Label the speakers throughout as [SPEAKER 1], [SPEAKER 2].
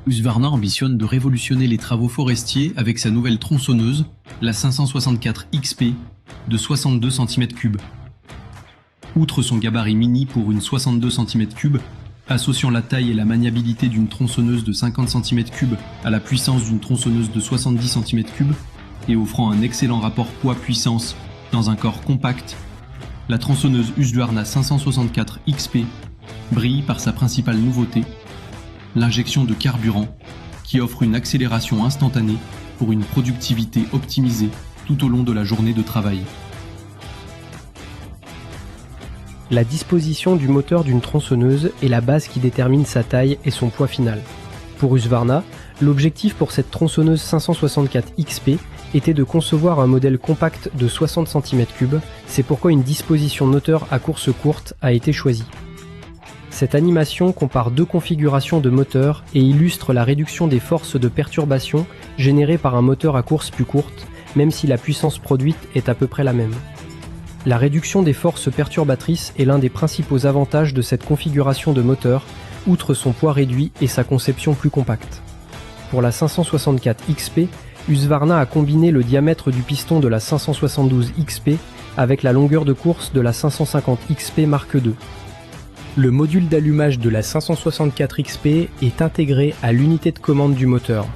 [SPEAKER 1] Husqvarna ambitionne de révolutionner les travaux forestiers avec sa nouvelle tronçonneuse, la 564 XP, de 62 cm3. Outre son gabarit mini pour une 62 cm3, associant la taille et la maniabilité d'une tronçonneuse de 50 cm3 à la puissance d'une tronçonneuse de 70 cm3 et offrant un excellent rapport poids-puissance dans un corps compact, la tronçonneuse Husqvarna 564 XP brille par sa principale nouveauté, l'injection de carburant, qui offre une accélération instantanée pour une productivité optimisée tout au long de la journée de travail.
[SPEAKER 2] La disposition du moteur d'une tronçonneuse est la base qui détermine sa taille et son poids final. Pour Husqvarna, l'objectif pour cette tronçonneuse 564 XP était de concevoir un modèle compact de 60 cm3, c'est pourquoi une disposition moteur à course courte a été choisie. Cette animation compare deux configurations de moteurs et illustre la réduction des forces de perturbation générées par un moteur à course plus courte, même si la puissance produite est à peu près la même. La réduction des forces perturbatrices est l'un des principaux avantages de cette configuration de moteur, outre son poids réduit et sa conception plus compacte. Pour la 564 XP, Husqvarna a combiné le diamètre du piston de la 572 XP avec la longueur de course de la 550 XP Mark II. Le module d'allumage de la 564 XP est intégré à l'unité de commande du moteur,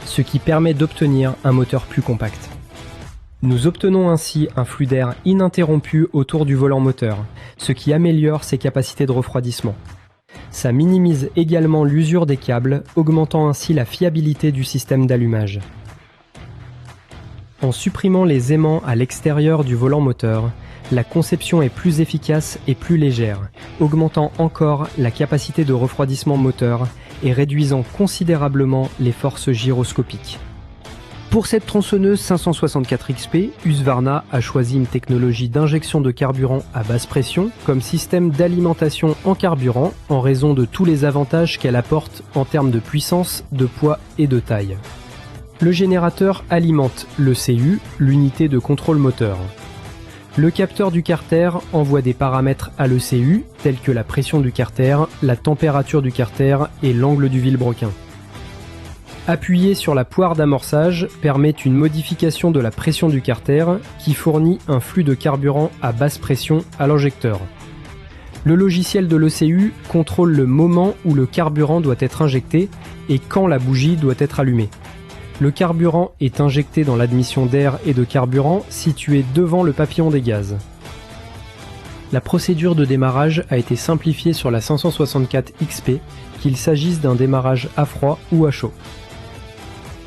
[SPEAKER 2] ce qui permet d'obtenir un moteur plus compact. Nous obtenons ainsi un flux d'air ininterrompu autour du volant moteur, ce qui améliore ses capacités de refroidissement. Ça minimise également l'usure des câbles, augmentant ainsi la fiabilité du système d'allumage. En supprimant les aimants à l'extérieur du volant moteur, la conception est plus efficace et plus légère, augmentant encore la capacité de refroidissement moteur et réduisant considérablement les forces gyroscopiques. Pour cette tronçonneuse 564 XP, Husqvarna a choisi une technologie d'injection de carburant à basse pression comme système d'alimentation en carburant en raison de tous les avantages qu'elle apporte en termes de puissance, de poids et de taille. Le générateur alimente le CU, l'unité de contrôle moteur. Le capteur du carter envoie des paramètres à l'ECU, tels que la pression du carter, la température du carter et l'angle du vilebrequin. Appuyer sur la poire d'amorçage permet une modification de la pression du carter qui fournit un flux de carburant à basse pression à l'injecteur. Le logiciel de l'ECU contrôle le moment où le carburant doit être injecté et quand la bougie doit être allumée. Le carburant est injecté dans l'admission d'air et de carburant située devant le papillon des gaz. La procédure de démarrage a été simplifiée sur la 564 XP, qu'il s'agisse d'un démarrage à froid ou à chaud.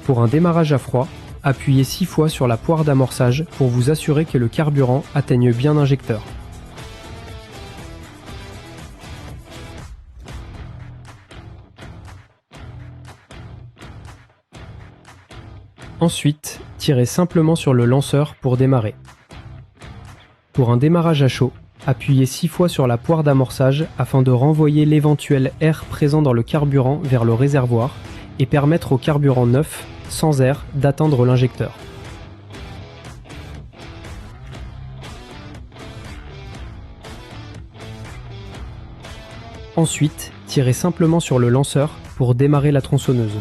[SPEAKER 2] Pour un démarrage à froid, appuyez 6 fois sur la poire d'amorçage pour vous assurer que le carburant atteigne bien l'injecteur. Ensuite, tirez simplement sur le lanceur pour démarrer. Pour un démarrage à chaud, appuyez 6 fois sur la poire d'amorçage afin de renvoyer l'éventuel air présent dans le carburant vers le réservoir et permettre au carburant neuf, sans air, d'atteindre l'injecteur. Ensuite, tirez simplement sur le lanceur pour démarrer la tronçonneuse.